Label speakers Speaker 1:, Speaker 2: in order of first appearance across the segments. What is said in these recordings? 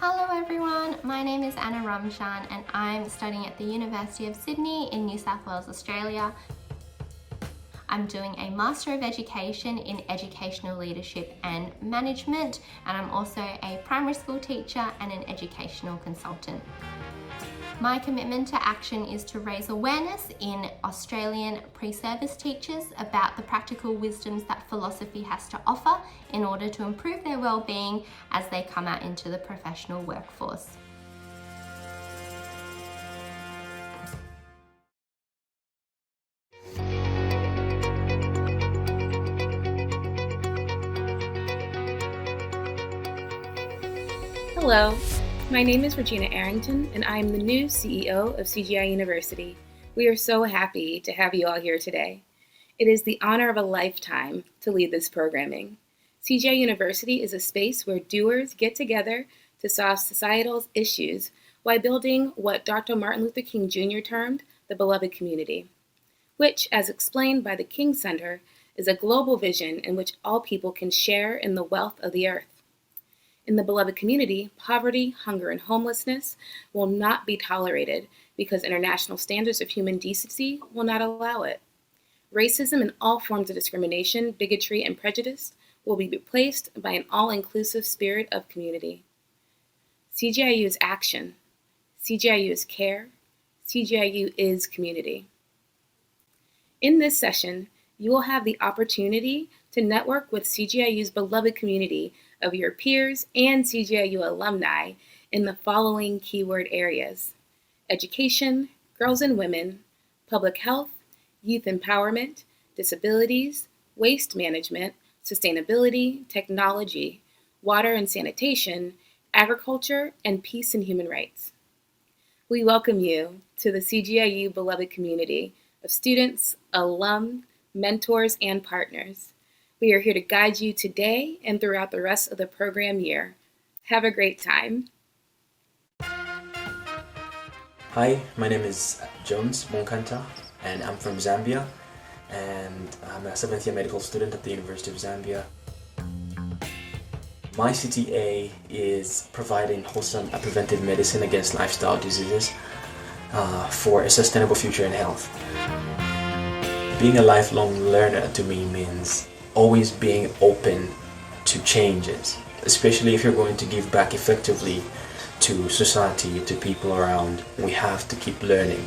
Speaker 1: Hello everyone, my name is Anna Ramshan and I'm studying at the University of Sydney in New South Wales, Australia. I'm doing a Master of Education in Educational Leadership and Management, and I'm also a primary school teacher and an educational consultant. My commitment to action is to raise awareness in Australian pre-service teachers about the practical wisdoms that philosophy has to offer in order to improve their well-being as they come out into the professional workforce.
Speaker 2: Hello, my name is Regina Arrington, and I am the new CEO of CGI University. We are so happy to have you all here today. It is the honor of a lifetime to lead this programming. CGI University is a space where doers get together to solve societal issues while building what Dr. Martin Luther King Jr. termed the beloved community, which, as explained by the King Center, is a global vision in which all people can share in the wealth of the earth. In the beloved community, poverty, hunger, and homelessness will not be tolerated because international standards of human decency will not allow it. Racism and all forms of discrimination, bigotry, and prejudice will be replaced by an all-inclusive spirit of community. CGIU is action. CGIU is care. CGIU is community. In this session, you will have the opportunity to network with CGIU's beloved community of your peers and CGIU alumni in the following keyword areas: education, girls and women, public health, youth empowerment, disabilities, waste management, sustainability, technology, water and sanitation, agriculture, and peace and human rights. We welcome you to the CGIU beloved community of students, alum, mentors, and partners. We are here to guide you today and throughout the rest of the program year. Have a great time.
Speaker 3: Hi, my name is Jones Monkanta, and I'm from Zambia, and I'm a 7th year medical student at the University of Zambia. My CTA is providing wholesome and preventive medicine against lifestyle diseases for a sustainable future in health. Being a lifelong learner to me means always being open to changes, especially if you're going to give back effectively to society, to people around. We have to keep learning.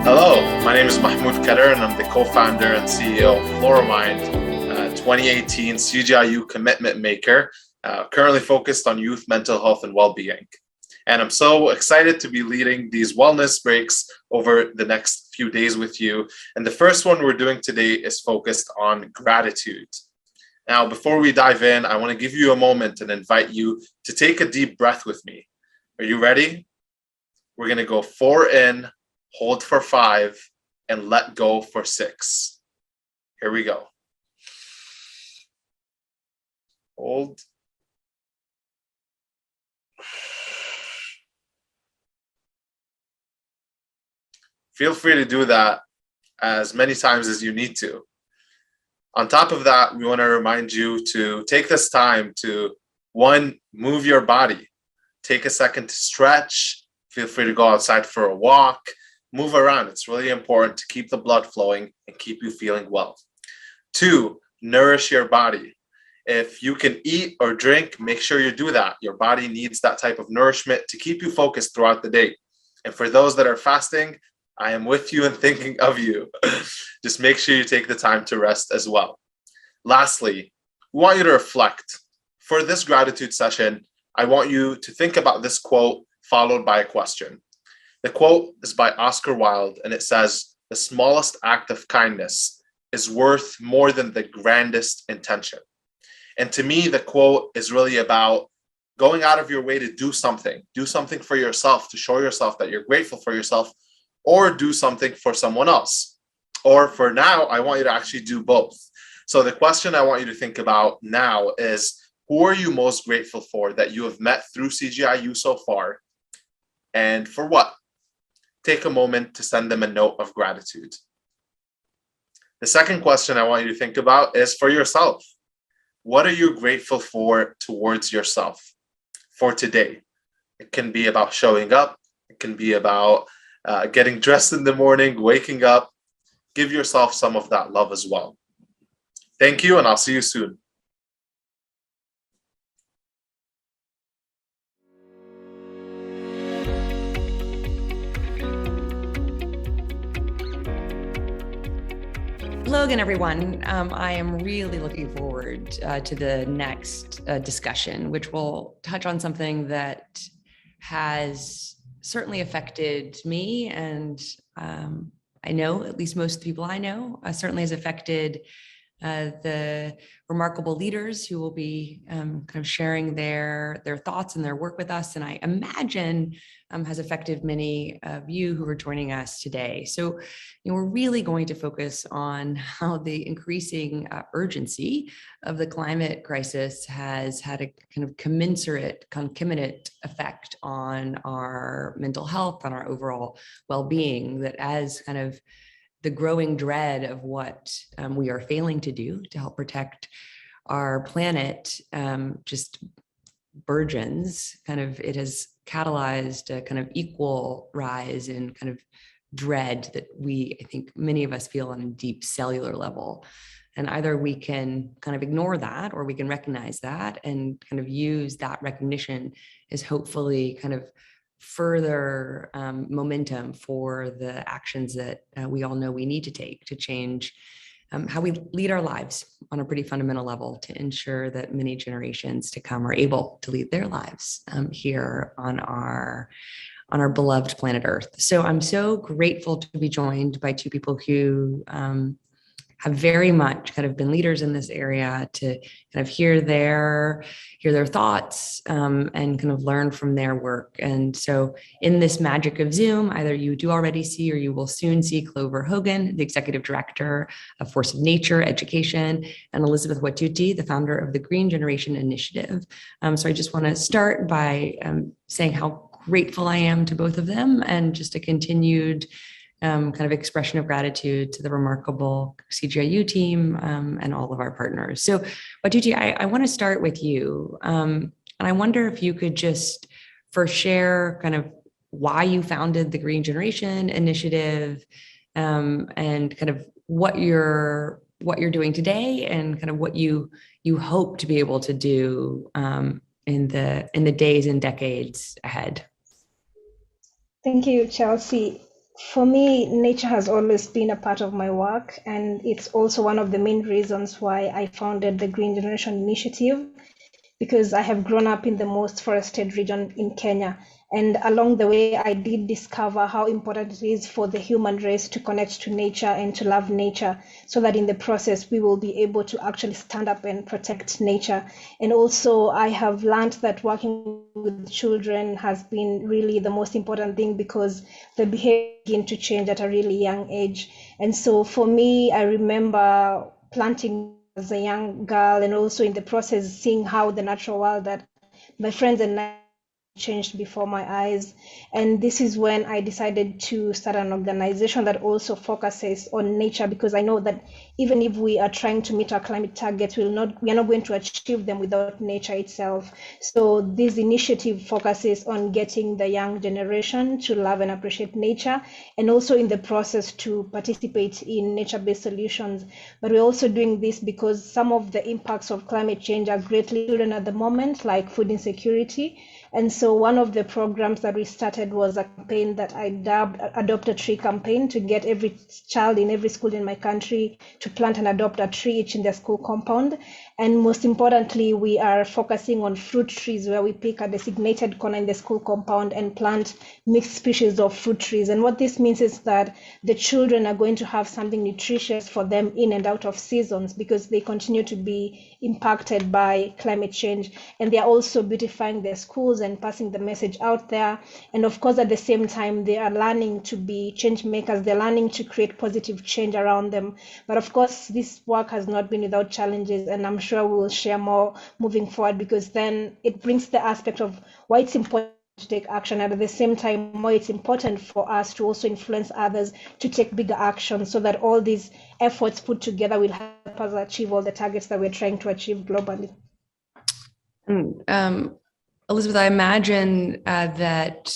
Speaker 4: Hello, my name is Mahmoud Kader, and I'm the co-founder and CEO of Floramind, 2018 CGIU commitment maker, currently focused on youth mental health and well-being. And I'm so excited to be leading these wellness breaks over the next few days with you. And the first one we're doing today is focused on gratitude. Now, before we dive in, I want to give you a moment and invite you to take a deep breath with me. Are you ready? We're going to go 4 in, hold for 5, and let go for 6. Here we go. Hold. Feel free to do that as many times as you need to. On top of that, we want to remind you to take this time to, 1, move your body. Take a second to stretch. Feel free to go outside for a walk. Move around. It's really important to keep the blood flowing and keep you feeling well. 2, nourish your body. If you can eat or drink, make sure you do that. Your body needs that type of nourishment to keep you focused throughout the day. And for those that are fasting, I am with you and thinking of you. Just make sure you take the time to rest as well. Lastly, we want you to reflect. For this gratitude session, I want you to think about this quote followed by a question. The quote is by Oscar Wilde, and it says, "The smallest act of kindness is worth more than the grandest intention." And to me, the quote is really about going out of your way to do something for yourself, to show yourself that you're grateful for yourself, or do something for someone else. Or for now, I want you to actually do both. So the question I want you to think about now is, who are you most grateful for that you have met through CGIU so far? And for what? take a moment to send them a note of gratitude. The second question I want you to think about is for yourself. What are you grateful for towards yourself for today? It can be about showing up. It can be about getting dressed in the morning, waking up. Give yourself some of that love as well. Thank you, and I'll see you soon.
Speaker 5: Hello again, everyone. I am really looking forward to the next discussion, which will touch on something that has certainly affected me, and I know at least most of the people I know certainly has affected the remarkable leaders who will be kind of sharing their thoughts and their work with us, and I imagine has affected many of you who are joining us today. So, we're really going to focus on how the increasing urgency of the climate crisis has had a kind of concomitant effect on our mental health, on our overall well-being, that as kind of the growing dread of what we are failing to do to help protect our planet just burgeons, it has catalyzed a kind of equal rise in kind of dread that I think many of us feel on a deep cellular level. And either we can kind of ignore that, or we can recognize that and kind of use that recognition as hopefully kind of further momentum for the actions that we all know we need to take to change how we lead our lives on a pretty fundamental level, to ensure that many generations to come are able to lead their lives here on our beloved planet Earth. So I'm so grateful to be joined by two people who have very much kind of been leaders in this area, to kind of hear their thoughts and kind of learn from their work. And so in this magic of Zoom, either you do already see or you will soon see Clover Hogan, the Executive Director of Force of Nature Education, and Elizabeth Watuti, the founder of the Green Generation Initiative. So I just want to start by saying how grateful I am to both of them, and just a continued kind of expression of gratitude to the remarkable CGIU team and all of our partners. So, Watuti, I want to start with you. And I wonder if you could just first share kind of why you founded the Green Generation Initiative, and kind of what you're doing today, and kind of what you hope to be able to do in the days and decades ahead.
Speaker 6: Thank you, Chelsea. For me, nature has always been a part of my work, and it's also one of the main reasons why I founded the Green Generation Initiative, because I have grown up in the most forested region in Kenya. And along the way, I did discover how important it is for the human race to connect to nature and to love nature, so that in the process, we will be able to actually stand up and protect nature. And also, I have learned that working with children has been really the most important thing, because the behavior begin to change at a really young age. And so for me, I remember planting as a young girl, and also in the process seeing how the natural world that my friends and I changed before my eyes. And this is when I decided to start an organization that also focuses on nature, because I know that even if we are trying to meet our climate targets, we are not going to achieve them without nature itself. So this initiative focuses on getting the young generation to love and appreciate nature, and also in the process to participate in nature-based solutions. But we're also doing this because some of the impacts of climate change are greatly children at the moment, like food insecurity. And so one of the programs that we started was a campaign that I dubbed Adopt a Tree campaign, to get every child in every school in my country to plant and adopt a tree each in their school compound. And most importantly, we are focusing on fruit trees, where we pick a designated corner in the school compound and plant mixed species of fruit trees. And what this means is that the children are going to have something nutritious for them in and out of seasons, because they continue to be impacted by climate change. And they are also beautifying their schools and passing the message out there. And of course, at the same time, they are learning to be change makers. They're learning to create positive change around them. But of course, this work has not been without challenges, and I'm sure we will share more moving forward, because then it brings the aspect of why it's important to take action, and at the same time, why it's important for us to also influence others to take bigger action, so that all these efforts put together will help us achieve all the targets that we're trying to achieve globally.
Speaker 5: Elizabeth, I imagine that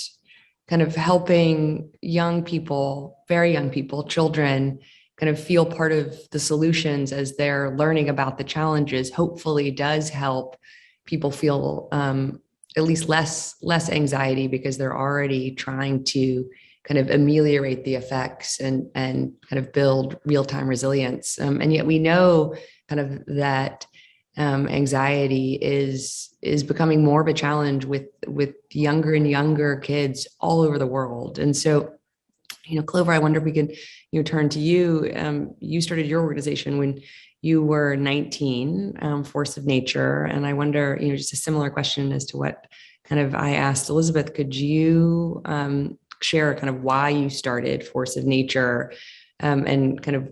Speaker 5: kind of helping young people, very young people, children, kind of feel part of the solutions as they're learning about the challenges, hopefully does help people feel at least less anxiety, because they're already trying to kind of ameliorate the effects and kind of build real-time resilience. And yet we know kind of that anxiety is becoming more of a challenge with younger and younger kids all over the world. And so, Clover, I wonder if we could, turn to you. You started your organization when you were 19, Force of Nature. And I wonder, just a similar question as to what kind of I asked Elizabeth, could you share kind of why you started Force of Nature, and kind of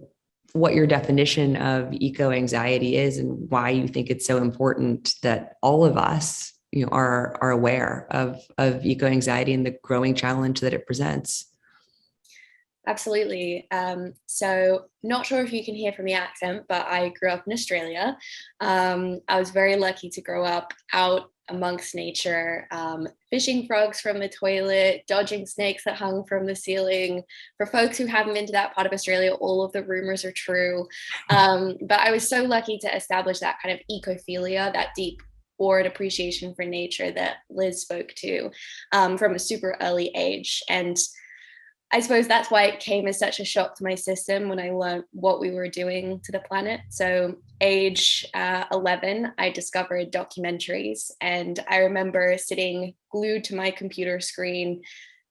Speaker 5: what your definition of eco-anxiety is, and why you think it's so important that all of us, are aware of eco-anxiety and the growing challenge that it presents?
Speaker 7: Absolutely. So not sure if you can hear from the accent, but I grew up in Australia. I was very lucky to grow up out amongst nature, fishing frogs from the toilet, dodging snakes that hung from the ceiling. For folks who haven't been to that part of Australia, all of the rumors are true. But I was so lucky to establish that kind of ecophilia, that deep awe and appreciation for nature that Liz spoke to, from a super early age. And I suppose that's why it came as such a shock to my system when I learned what we were doing to the planet. So age 11, I discovered documentaries, and I remember sitting glued to my computer screen,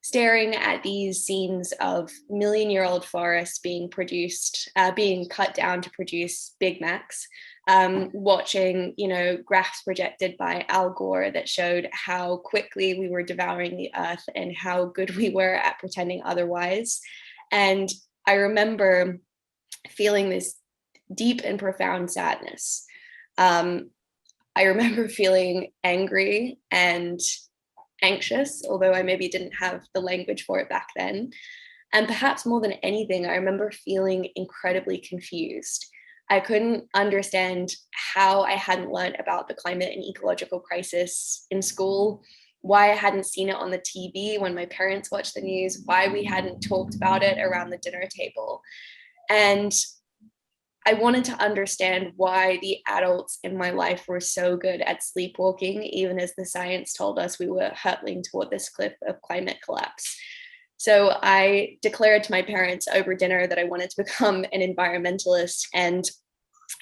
Speaker 7: staring at these scenes of million-year-old forests being cut down to produce Big Macs. Watching, graphs projected by Al Gore that showed how quickly we were devouring the earth and how good we were at pretending otherwise. And I remember feeling this deep and profound sadness. I remember feeling angry and anxious, although I maybe didn't have the language for it back then. And perhaps more than anything, I remember feeling incredibly confused. I couldn't understand how I hadn't learned about the climate and ecological crisis in school, why I hadn't seen it on the TV when my parents watched the news, why we hadn't talked about it around the dinner table. And I wanted to understand why the adults in my life were so good at sleepwalking, even as the science told us we were hurtling toward this cliff of climate collapse. So I declared to my parents over dinner that I wanted to become an environmentalist. And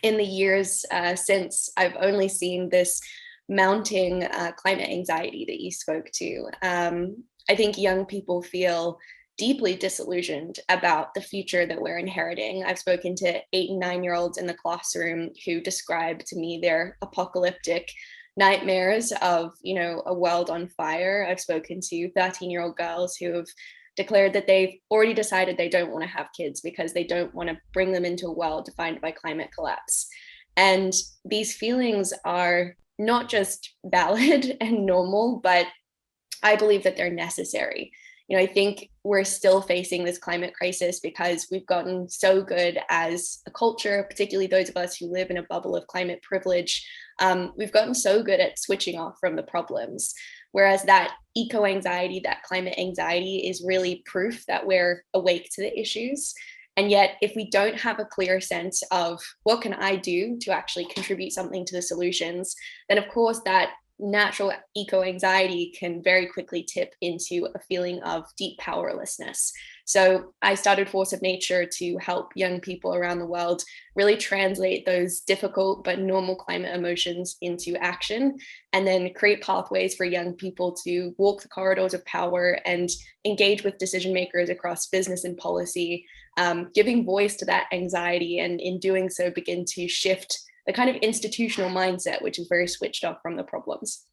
Speaker 7: in the years since, I've only seen this mounting climate anxiety that you spoke to. I think young people feel deeply disillusioned about the future that we're inheriting. I've spoken to 8 and 9-year-olds in the classroom who describe to me their apocalyptic nightmares of, a world on fire. I've spoken to 13-year-old girls who have declared that they've already decided they don't want to have kids because they don't want to bring them into a world defined by climate collapse. And these feelings are not just valid and normal, but I believe that they're necessary. I think we're still facing this climate crisis because we've gotten so good as a culture, particularly those of us who live in a bubble of climate privilege. We've gotten so good at switching off from the problems. Whereas that eco-anxiety, that climate anxiety is really proof that we're awake to the issues. And yet, if we don't have a clear sense of what can I do to actually contribute something to the solutions, then of course that natural eco-anxiety can very quickly tip into a feeling of deep powerlessness. So I started Force of Nature to help young people around the world really translate those difficult but normal climate emotions into action, and then create pathways for young people to walk the corridors of power and engage with decision makers across business and policy, giving voice to that anxiety, and in doing so begin to shift the kind of institutional mindset, which is very switched off from the problems.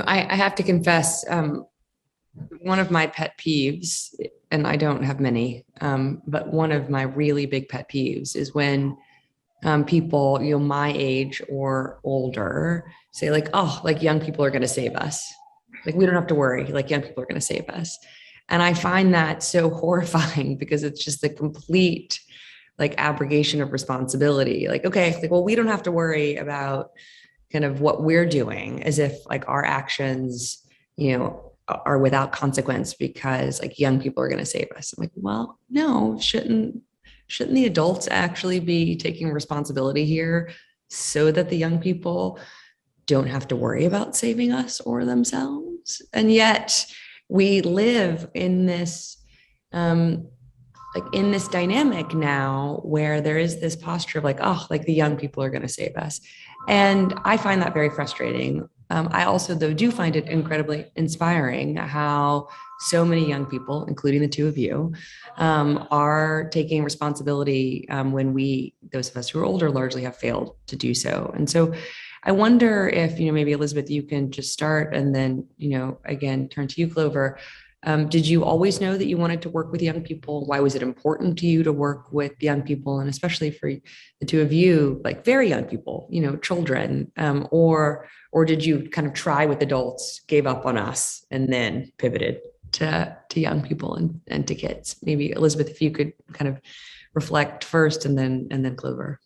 Speaker 5: I have to confess, one of my pet peeves, and I don't have many, but one of my really big pet peeves is when people, my age or older say like, oh, like young people are going to save us. like we don't have to worry, like young people are going to save us. And I find that so horrifying because it's just the complete like abrogation of responsibility. Like, okay, like, well, we don't have to worry about kind of what we're doing, as if like our actions, are without consequence because like young people are going to save us. I'm like, well, no, shouldn't the adults actually be taking responsibility here so that the young people don't have to worry about saving us or themselves? And yet we live in this in this dynamic now where there is this posture of like, oh, like the young people are going to save us. And I find that very frustrating. I also, though, do find it incredibly inspiring how so many young people, including the two of you, are taking responsibility when those of us who are older, largely have failed to do so. And so I wonder if, maybe Elizabeth, you can just start and then, again, turn to you, Clover. Did you always know that you wanted to work with young people? Why was it important to you to work with young people? And especially for the two of you, like very young people, children, or did you kind of try with adults, gave up on us, and then pivoted to young people and to kids? Maybe Elizabeth, if you could kind of reflect first and then Clover.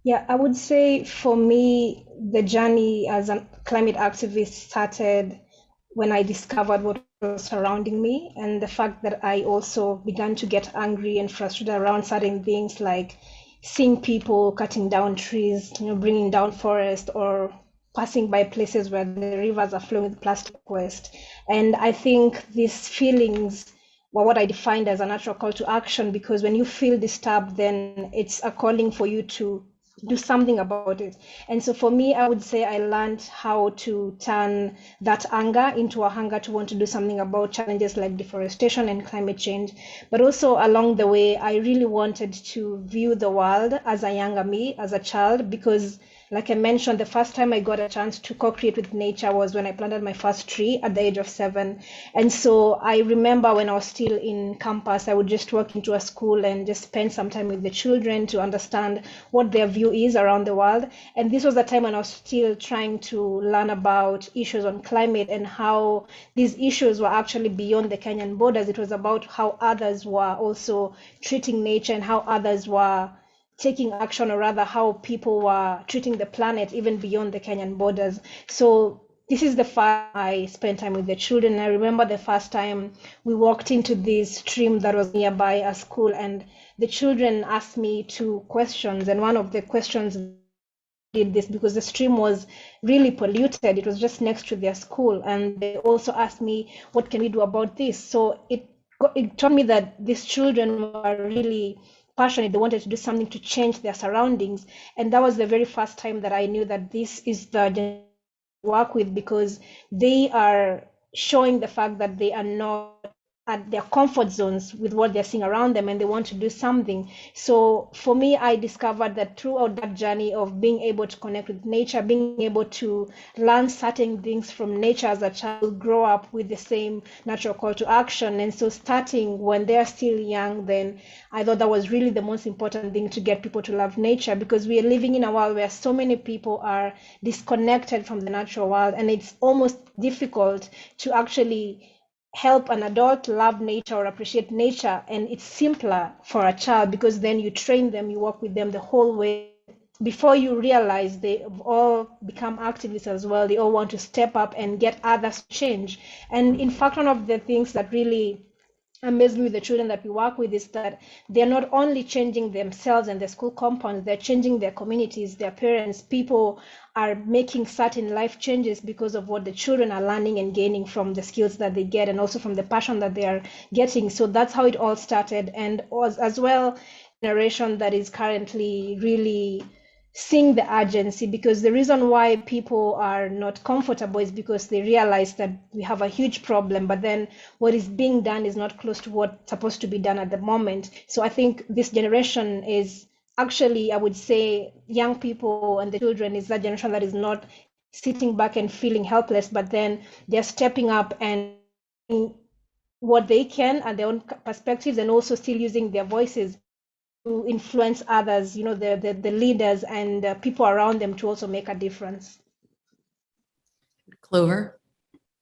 Speaker 6: Yeah, I would say for me, the journey as a climate activist started when I discovered what was surrounding me, and the fact that I also began to get angry and frustrated around certain things, like seeing people cutting down trees, bringing down forest, or passing by places where the rivers are flowing with plastic waste. And I think these feelings were what I defined as a natural call to action, because when you feel disturbed, then it's a calling for you to do something about it. And so for me, I would say I learned how to turn that anger into a hunger to want to do something about challenges like deforestation and climate change. But also along the way, I really wanted to view the world as a younger me, as a child, because like I mentioned, the first time I got a chance to co-create with nature was when I planted my first tree at the age of 7. And so I remember when I was still in campus, I would just walk into a school and just spend some time with the children to understand what their view is around the world. And this was the time when I was still trying to learn about issues on climate and how these issues were actually beyond the Kenyan borders. It was about how others were also treating nature and how others were taking action, or rather how people were treating the planet even beyond the Kenyan borders. So this is the first I spent time with the children. I remember the first time we walked into this stream that was nearby a school, and the children asked me 2 questions. And one of the questions did this because the stream was really polluted. It was just next to their school. And they also asked me, what can we do about this? So it taught me that these children were really passionate. They wanted to do something to change their surroundings. And that was the very first time that I knew that this is the generation to work with, because they are showing the fact that they are not at their comfort zones with what they're seeing around them, and they want to do something. So for me, I discovered that throughout that journey of being able to connect with nature, being able to learn certain things from nature as a child, grow up with the same natural call to action. And so starting when they're still young, then I thought that was really the most important thing, to get people to love nature, because we are living in a world where so many people are disconnected from the natural world, and it's almost difficult to actually help an adult love nature or appreciate nature. And it's simpler for a child, because then you train them, you work with them the whole way. Before you realize, they all become activists as well. They all want to step up and get others to change. And in fact, one of the things that really amazed me with the children that we work with is that they're not only changing themselves and their school compounds, they're changing their communities, their parents. People are making certain life changes because of what the children are learning and gaining from the skills that they get, and also from the passion that they are getting. So that's how it all started. And as well, generation that is currently really seeing the urgency, because the reason why people are not comfortable is because they realize that we have a huge problem, but then what is being done is not close to what's supposed to be done at the moment. So I think this generation is actually, I would say, young people and the children is that generation that is not sitting back and feeling helpless, but then they're stepping up and what they can and their own perspectives, and also still using their voices to influence others, the leaders and people around them, to also make a difference.
Speaker 5: Clover?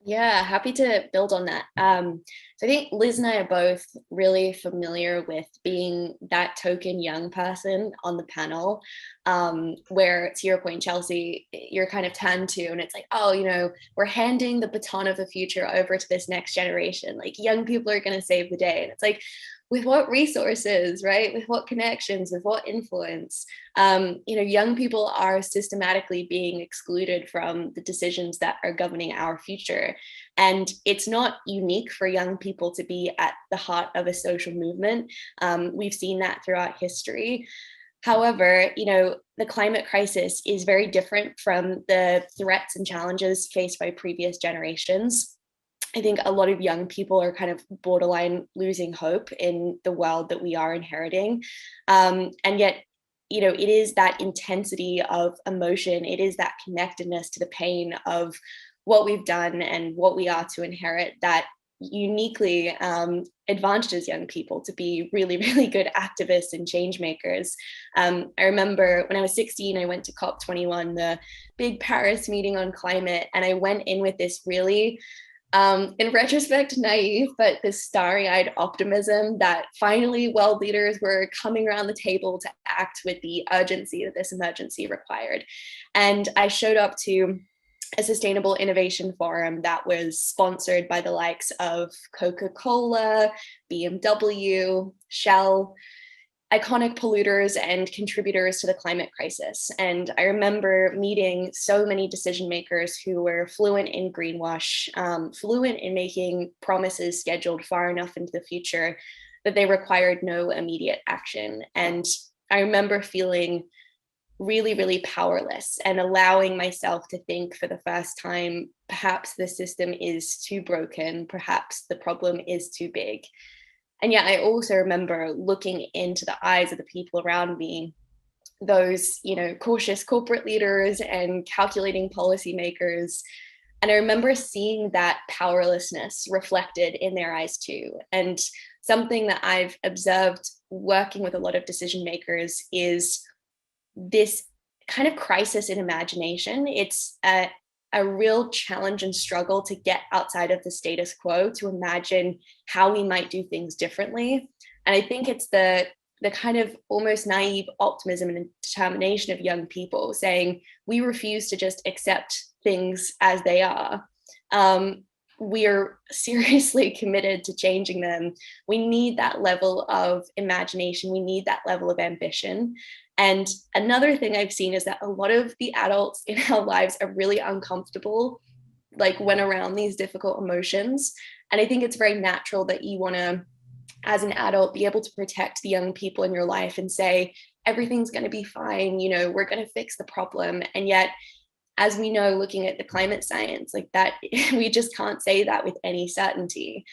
Speaker 7: Yeah, happy to build on that. So I think Liz and I are both really familiar with being that token young person on the panel, where, to your point, Chelsea, you're kind of turned to, and it's like, oh, we're handing the baton of the future over to this next generation. Like, young people are going to save the day. And it's like, with what resources, right? With what connections, with what influence? Young people are systematically being excluded from the decisions that are governing our future. And it's not unique for young people to be at the heart of a social movement. We've seen that throughout history. However, the climate crisis is very different from the threats and challenges faced by previous generations. I think a lot of young people are kind of borderline losing hope in the world that we are inheriting. And yet, it is that intensity of emotion, it is that connectedness to the pain of what we've done and what we are to inherit that uniquely advantages young people to be really, really good activists and change makers. I remember when I was 16, I went to COP21, the big Paris meeting on climate, and I went in with this really, in retrospect, naive, but this starry-eyed optimism that finally world leaders were coming around the table to act with the urgency that this emergency required. And I showed up to a sustainable innovation forum that was sponsored by the likes of Coca-Cola, BMW, Shell, iconic polluters and contributors to the climate crisis. And I remember meeting so many decision makers who were fluent in greenwash, fluent in making promises scheduled far enough into the future that they required no immediate action. And I remember feeling really, really powerless and allowing myself to think for the first time, perhaps the system is too broken, perhaps the problem is too big. And yet I also remember looking into the eyes of the people around me, those, cautious corporate leaders and calculating policymakers. And I remember seeing that powerlessness reflected in their eyes too. And something that I've observed working with a lot of decision makers is this kind of crisis in imagination. It's a real challenge and struggle to get outside of the status quo, to imagine how we might do things differently. And I think it's the kind of almost naive optimism and determination of young people saying, we refuse to just accept things as they are. We are seriously committed to changing them. We need that level of imagination. We need that level of ambition. And another thing I've seen is that a lot of the adults in our lives are really uncomfortable, like when around these difficult emotions. And I think it's very natural that you want to, as an adult, be able to protect the young people in your life and say, everything's going to be fine, we're going to fix the problem. And yet, as we know, looking at the climate science, like that, we just can't say that with any certainty.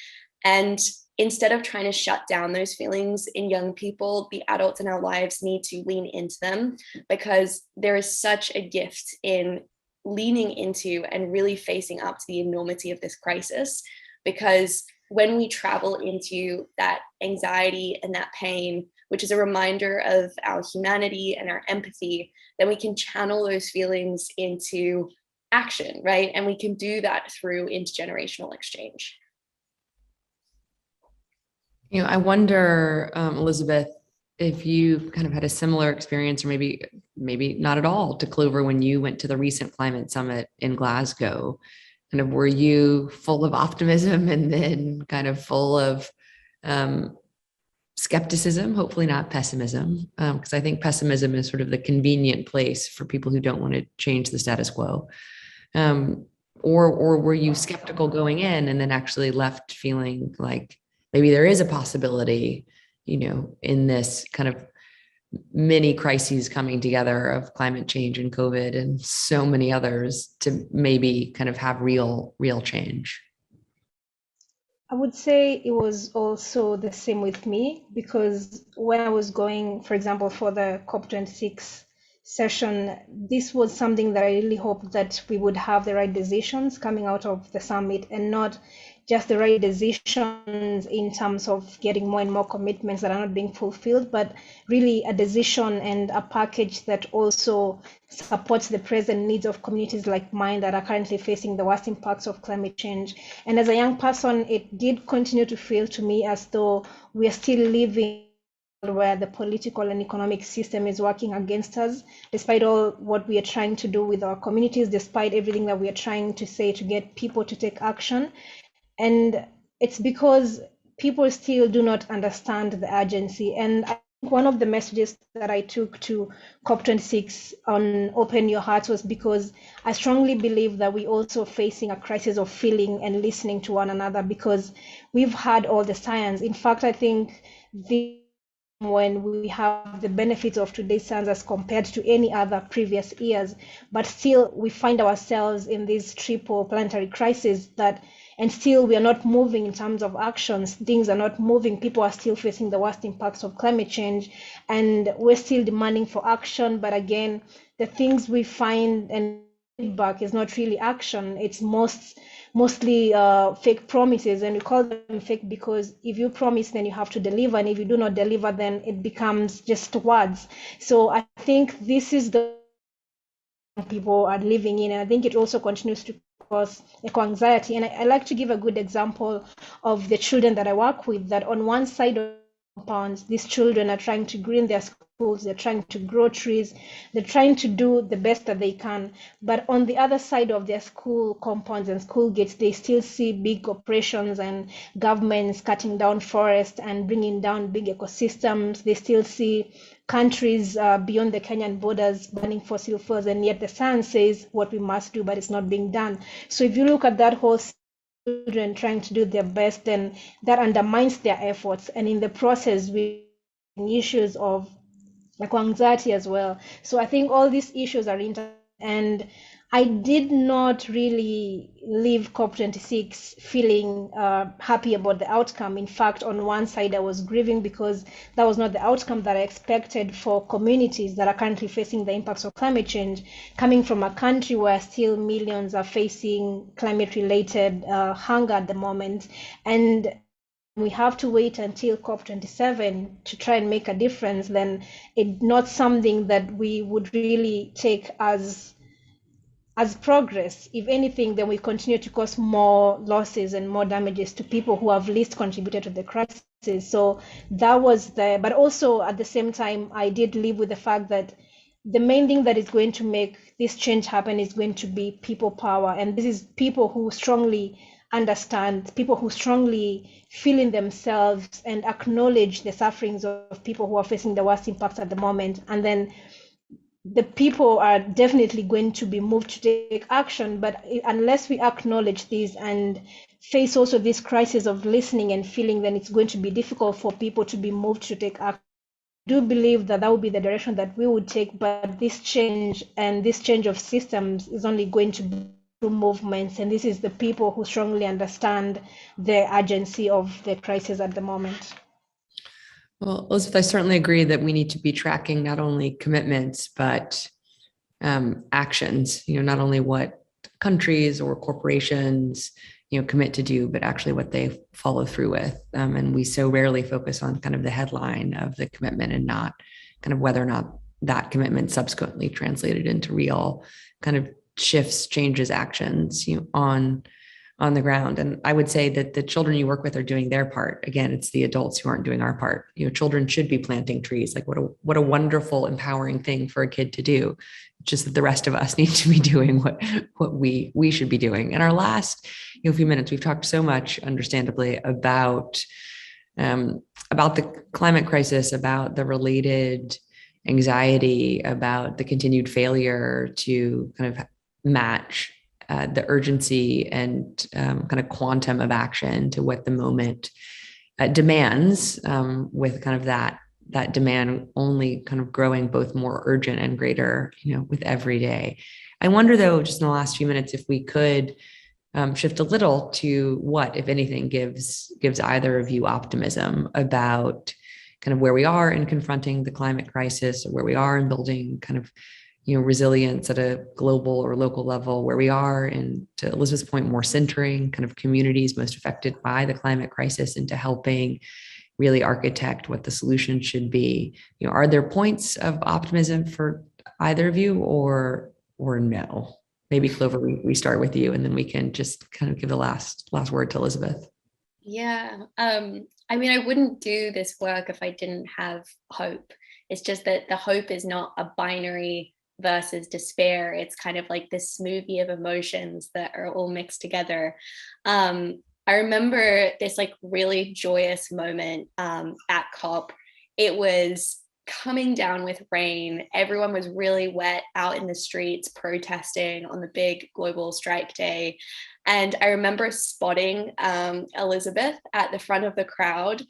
Speaker 7: And instead of trying to shut down those feelings in young people, the adults in our lives need to lean into them, because there is such a gift in leaning into and really facing up to the enormity of this crisis. Because when we travel into that anxiety and that pain, which is a reminder of our humanity and our empathy, then we can channel those feelings into action, right? And we can do that through intergenerational exchange.
Speaker 5: I wonder, Elizabeth, if you've kind of had a similar experience, or maybe not at all, to Clover when you went to the recent climate summit in Glasgow. Kind of, were you full of optimism and then kind of full of skepticism, hopefully not pessimism, because I think pessimism is sort of the convenient place for people who don't want to change the status quo. Or were you skeptical going in and then actually left feeling like maybe there is a possibility, in this kind of many crises coming together of climate change and COVID and so many others to maybe kind of have real change?
Speaker 6: I would say it was also the same with me, because when I was going, for example, for the COP26 session, this was something that I really hoped that we would have the right decisions coming out of the summit, and not just the right decisions in terms of getting more and more commitments that are not being fulfilled, but really a decision and a package that also supports the present needs of communities like mine that are currently facing the worst impacts of climate change. And as a young person, it did continue to feel to me as though we are still living where the political and economic system is working against us, despite all what we are trying to do with our communities, despite everything that we are trying to say to get people to take action. And it's because people still do not understand the urgency. And I think one of the messages that I took to COP26 on Open Your Hearts was because I strongly believe that we're also facing a crisis of feeling and listening to one another, because we've had all the science. In fact, I think when we have the benefits of today's science as compared to any other previous years, but still we find ourselves in this triple planetary crisis and still we are not moving in terms of actions. Things are not moving. People are still facing the worst impacts of climate change, and we're still demanding for action. But again, the things we find and feedback is not really action. It's mostly fake promises, and we call them fake because if you promise, then you have to deliver, and if you do not deliver, then it becomes just words. So I think this is the people are living in, and I think it also continues to cause eco-anxiety. And I like to give a good example of the children that I work with, that on one side of compounds, these children are trying to green their schools, they're trying to grow trees, they're trying to do the best that they can. But on the other side of their school compounds and school gates, they still see big corporations and governments cutting down forests and bringing down big ecosystems. They still see countries beyond the Kenyan borders burning fossil fuels, and yet the science says what we must do, but it's not being done. So if you look at that whole children trying to do their best, then that undermines their efforts, and in the process we have issues of anxiety as well. So I think all these issues are and I did not really leave COP26 feeling happy about the outcome. In fact, on one side, I was grieving because that was not the outcome that I expected for communities that are currently facing the impacts of climate change, coming from a country where still millions are facing climate-related hunger at the moment. And we have to wait until COP27 to try and make a difference, then it's not something that we would really take as progress. If anything, then we continue to cause more losses and more damages to people who have least contributed to the crisis. So that was but also at the same time, I did live with the fact that the main thing that is going to make this change happen is going to be people power. And this is people who strongly understand, people who strongly feel in themselves and acknowledge the sufferings of people who are facing the worst impacts at the moment. And then the people are definitely going to be moved to take action. But unless we acknowledge this and face also this crisis of listening and feeling, then it's going to be difficult for people to be moved to take action. I do believe that would be the direction that we would take, but this change of systems is only going to be through movements, and this is the people who strongly understand the urgency of the crisis at the moment.
Speaker 5: Well, Elizabeth, I certainly agree that we need to be tracking not only commitments, but actions, not only what countries or corporations, commit to do, but actually what they follow through with. And we so rarely focus on kind of the headline of the commitment and not kind of whether or not that commitment subsequently translated into real kind of shifts, changes, actions, on the ground. And I would say that the children you work with are doing their part. Again, it's the adults who aren't doing our part. Children should be planting trees. Like what a wonderful, empowering thing for a kid to do. Just that the rest of us need to be doing what we should be doing. In our last few minutes, we've talked so much, understandably, about the climate crisis, about the related anxiety, about the continued failure to kind of match the urgency and kind of quantum of action to what the moment demands, with kind of that demand only kind of growing both more urgent and greater, with every day. I wonder, though, just in the last few minutes, if we could shift a little to what, if anything, gives either of you optimism about kind of where we are in confronting the climate crisis, or where we are in building kind of resilience at a global or local level where we are, and to Elizabeth's point, more centering kind of communities most affected by the climate crisis into helping really architect what the solution should be. Are there points of optimism for either of you, or no? Maybe Clover, we start with you, and then we can just kind of give the last word to Elizabeth.
Speaker 7: Yeah. I mean, I wouldn't do this work if I didn't have hope. It's just that the hope is not a binary versus despair. It's kind of like this smoothie of emotions that are all mixed together. I remember this like really joyous moment at COP. It was coming down with rain. Everyone was really wet out in the streets protesting on the big global strike day. And I remember spotting Elizabeth at the front of the crowd.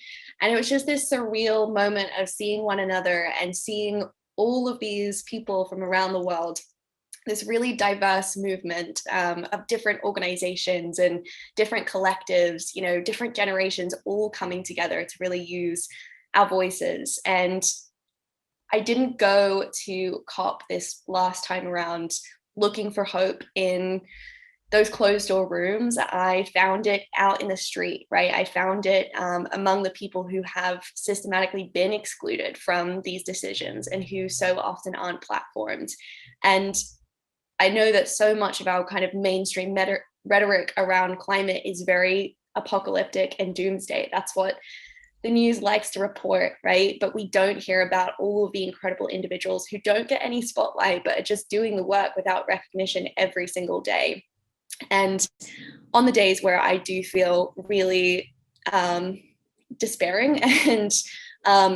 Speaker 7: And it was just this surreal moment of seeing one another and seeing all of these people from around the world, this really diverse movement of different organizations and different collectives, different generations all coming together to really use our voices. And I didn't go to COP this last time around looking for hope in those closed door rooms. I found it out in the street, right? I found it among the people who have systematically been excluded from these decisions and who so often aren't platformed. And I know that so much of our kind of mainstream rhetoric around climate is very apocalyptic and doomsday. That's what the news likes to report, right? But we don't hear about all of the incredible individuals who don't get any spotlight, but are just doing the work without recognition every single day. And on the days where I do feel really despairing and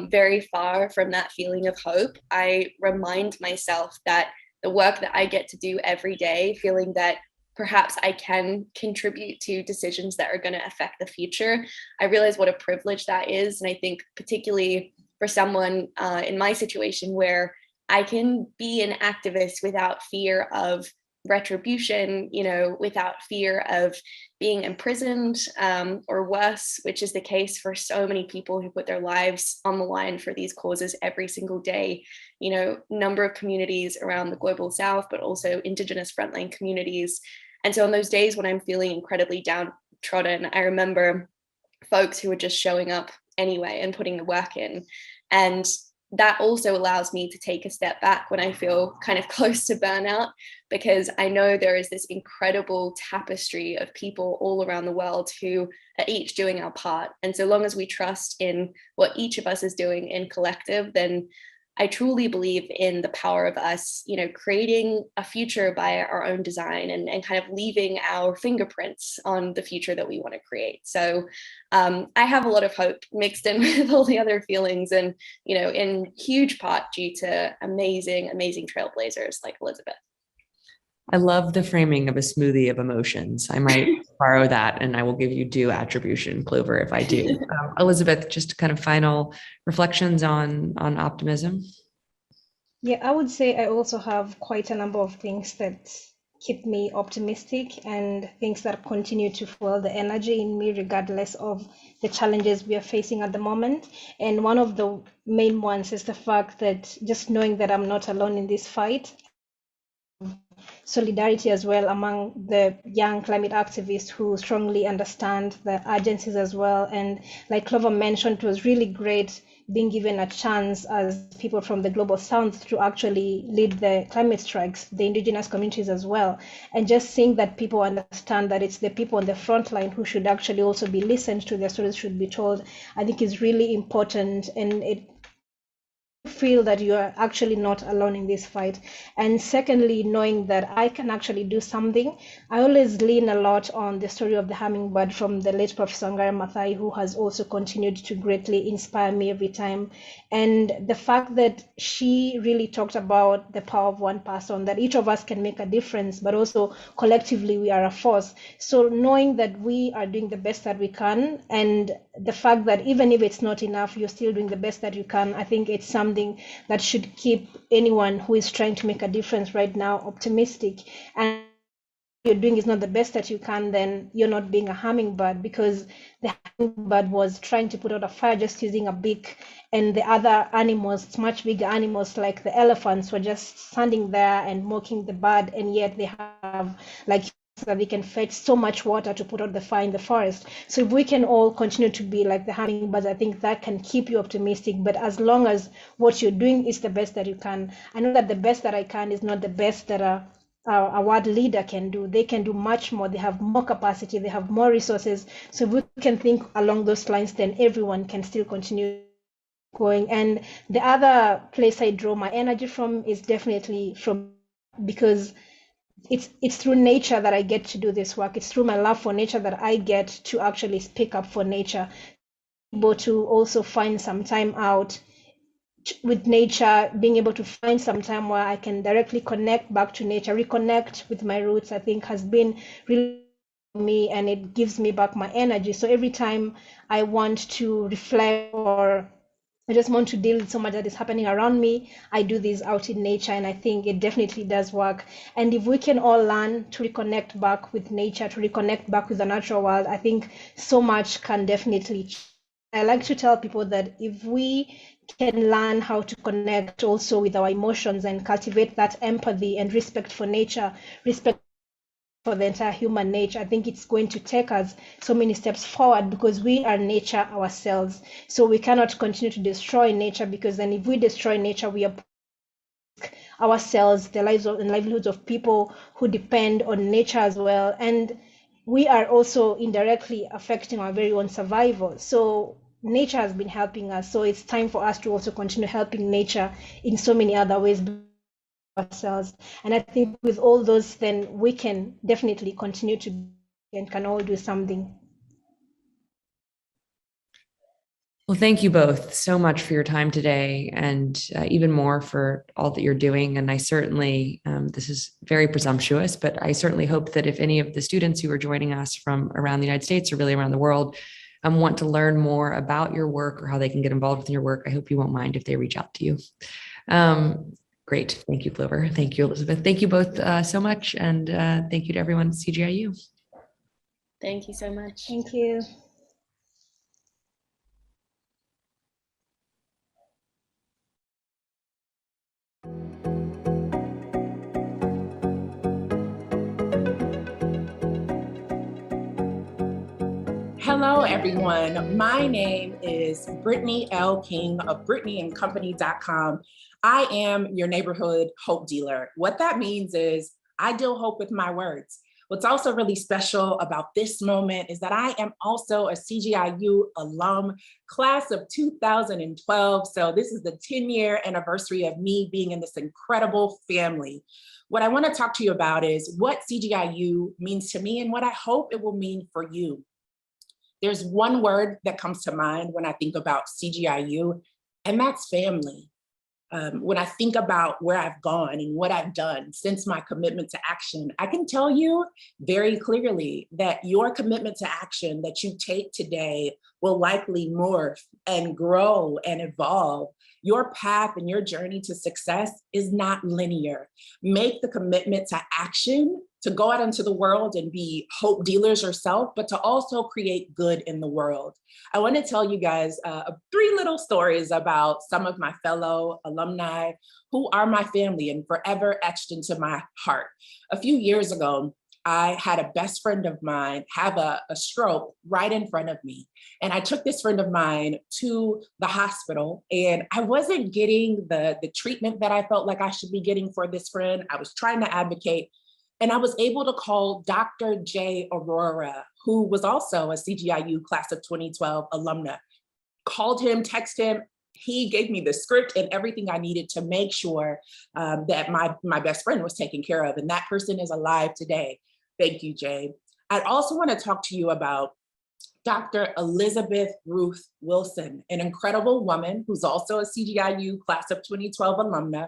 Speaker 7: very far from that feeling of hope, I remind myself that the work that I get to do every day, feeling that perhaps I can contribute to decisions that are going to affect the future, I realize what a privilege that is. And I think particularly for someone in my situation where I can be an activist without fear of retribution, without fear of being imprisoned or worse, which is the case for so many people who put their lives on the line for these causes every single day. Number of communities around the global south, but also Indigenous frontline communities. And so on those days when I'm feeling incredibly downtrodden, I remember folks who are just showing up anyway and putting the work in. And that also allows me to take a step back when I feel kind of close to burnout, because I know there is this incredible tapestry of people all around the world who are each doing our part. And so long as we trust in what each of us is doing in collective, then I truly believe in the power of us, creating a future by our own design and kind of leaving our fingerprints on the future that we want to create. So I have a lot of hope mixed in with all the other feelings, and, in huge part due to amazing, amazing trailblazers like Elizabeth.
Speaker 5: I love the framing of a smoothie of emotions. I might borrow that, and I will give you due attribution, Clover, if I do. Elizabeth, just kind of final reflections on optimism.
Speaker 6: Yeah, I would say I also have quite a number of things that keep me optimistic and things that continue to fuel the energy in me regardless of the challenges we are facing at the moment. And one of the main ones is the fact that just knowing that I'm not alone in this fight, solidarity as well among the young climate activists who strongly understand the urgencies as well. And like Clover mentioned, it was really great being given a chance as people from the global south to actually lead the climate strikes, the indigenous communities as well. And just seeing that people understand that it's the people on the front line who should actually also be listened to, their stories should be told, I think is really important. And it feel that you are actually not alone in this fight. And secondly, knowing that I can actually do something. I always lean a lot on the story of the hummingbird from the late Professor Ngara Maathai, who has also continued to greatly inspire me every time. And the fact that she really talked about the power of one person, that each of us can make a difference, but also collectively we are a force. So knowing that we are doing the best that we can, and the fact that even if it's not enough, you're still doing the best that you can, I think it's something that should keep anyone who is trying to make a difference right now optimistic. And you're doing is not the best that you can, then you're not being a hummingbird, because the hummingbird was trying to put out a fire just using a beak, and the other animals, much bigger animals like the elephants, were just standing there and mocking the bird, and yet they have like that they can fetch so much water to put out the fire in the forest. So if we can all continue to be like the hummingbirds, I think that can keep you optimistic. But as long as what you're doing is the best that you can, I know that the best that I can is not the best that a ward leader can do. They can do much more. They have more capacity. They have more resources. So if we can think along those lines, then everyone can still continue going. And the other place I draw my energy from is definitely from, because it's through nature that I get to do this work. It's through my love for nature that I get to actually speak up for nature, able to also find some time out with nature, being able to find some time where I can directly connect back to nature, reconnect with my roots, I think has been really me, and it gives me back my energy. So every time I want to reflect, or I just want to deal with so much that is happening around me, I do this out in nature, and I think it definitely does work. And if we can all learn to reconnect back with nature, to reconnect back with the natural world, I think so much can definitely change. I like to tell people that if we can learn how to connect also with our emotions and cultivate that empathy and respect for nature, respect for the entire human nature, I think it's going to take us so many steps forward, because we are nature ourselves. So we cannot continue to destroy nature, because then if we destroy nature, we are ourselves, the lives and livelihoods of people who depend on nature as well. And we are also indirectly affecting our very own survival. So nature has been helping us. So it's time for us to also continue helping nature in so many other ways ourselves. And I think with all those, then we can definitely continue to and can all do something.
Speaker 5: Well, thank you both so much for your time today, and even more for all that you're doing. And I certainly, this is very presumptuous, but I certainly hope that if any of the students who are joining us from around the United States or really around the world want to learn more about your work or how they can get involved with your work, I hope you won't mind if they reach out to you. Great. Thank you, Clover. Thank you, Elizabeth. Thank you both so much. And thank you to everyone at CGIU.
Speaker 7: Thank you so much.
Speaker 6: Thank you.
Speaker 8: Hello, everyone. My name is Brittany L. King of BrittanyandCompany.com. I am your neighborhood hope dealer. What that means is I deal hope with my words. What's also really special about this moment is that I am also a CGIU alum, class of 2012. So this is the 10-year anniversary of me being in this incredible family. What I want to talk to you about is what CGIU means to me and what I hope it will mean for you. There's one word that comes to mind when I think about CGIU, and that's family. When I think about where I've gone and what I've done since my commitment to action, I can tell you very clearly that your commitment to action that you take today will likely morph and grow and evolve. Your path and your journey to success is not linear. Make the commitment to action to go out into the world and be hope dealers yourself, but to also create good in the world. I want to tell you guys 3 little stories about some of my fellow alumni who are my family and forever etched into my heart. A few years ago, I had a best friend of mine have a stroke right in front of me. And I took this friend of mine to the hospital, and I wasn't getting the treatment that I felt like I should be getting for this friend. I was trying to advocate. And I was able to call Dr. J. Aurora, who was also a CGIU class of 2012 alumna. Called him, texted him. He gave me the script and everything I needed to make sure that my best friend was taken care of. And that person is alive today. Thank you, Jay. I'd also want to talk to you about Dr. Elizabeth Ruth Wilson, an incredible woman who's also a CGIU class of 2012 alumna,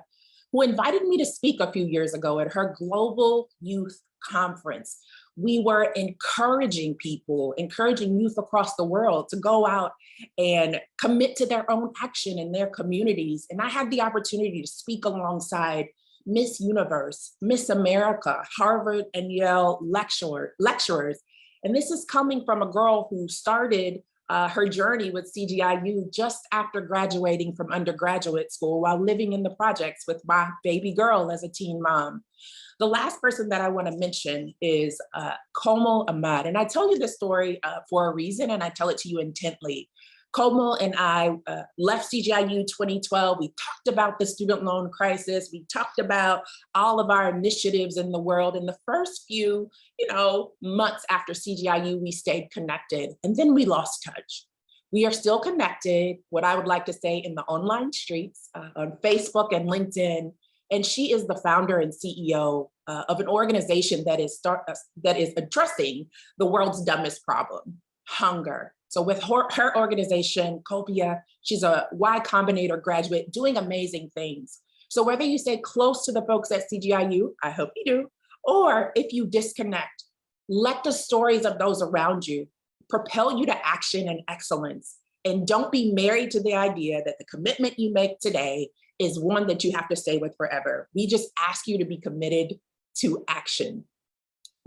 Speaker 8: who invited me to speak a few years ago at her Global Youth Conference. We were encouraging people, encouraging youth across the world to go out and commit to their own action in their communities. And I had the opportunity to speak alongside Miss Universe, Miss America, Harvard and Yale lecturers. And this is coming from a girl who started her journey with CGIU just after graduating from undergraduate school while living in the projects with my baby girl as a teen mom. The last person that I want to mention is Komal Ahmad. And I tell you this story for a reason, and I tell it to you intently. Komal and I left CGIU 2012. We talked about the student loan crisis. We talked about all of our initiatives in the world. In the first few, months after CGIU, we stayed connected, and then we lost touch. We are still connected, what I would like to say, in the online streets, on Facebook and LinkedIn. And she is the founder and CEO of an organization that is addressing the world's dumbest problem, hunger. So with her organization, Copia, she's a Y Combinator graduate doing amazing things. So whether you stay close to the folks at CGIU, I hope you do, or if you disconnect, let the stories of those around you propel you to action and excellence. And don't be married to the idea that the commitment you make today is one that you have to stay with forever. We just ask you to be committed to action.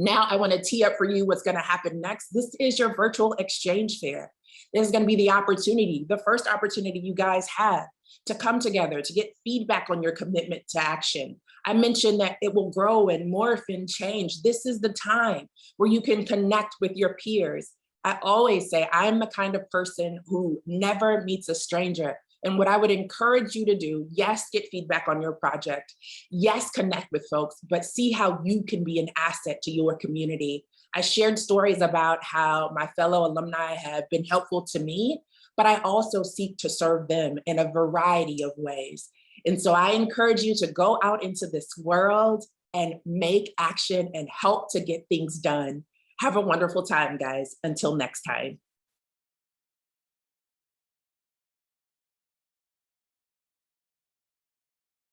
Speaker 8: Now I want to tee up for you what's going to happen next. This is your virtual exchange fair. This is going to be the opportunity, the first opportunity you guys have to come together, to get feedback on your commitment to action. I mentioned that it will grow and morph and change. This is the time where you can connect with your peers. I always say I'm the kind of person who never meets a stranger. And what I would encourage you to do, yes, get feedback on your project. Yes, connect with folks, but see how you can be an asset to your community. I shared stories about how my fellow alumni have been helpful to me, but I also seek to serve them in a variety of ways. And so I encourage you to go out into this world and make action and help to get things done. Have a wonderful time, guys. Until next time.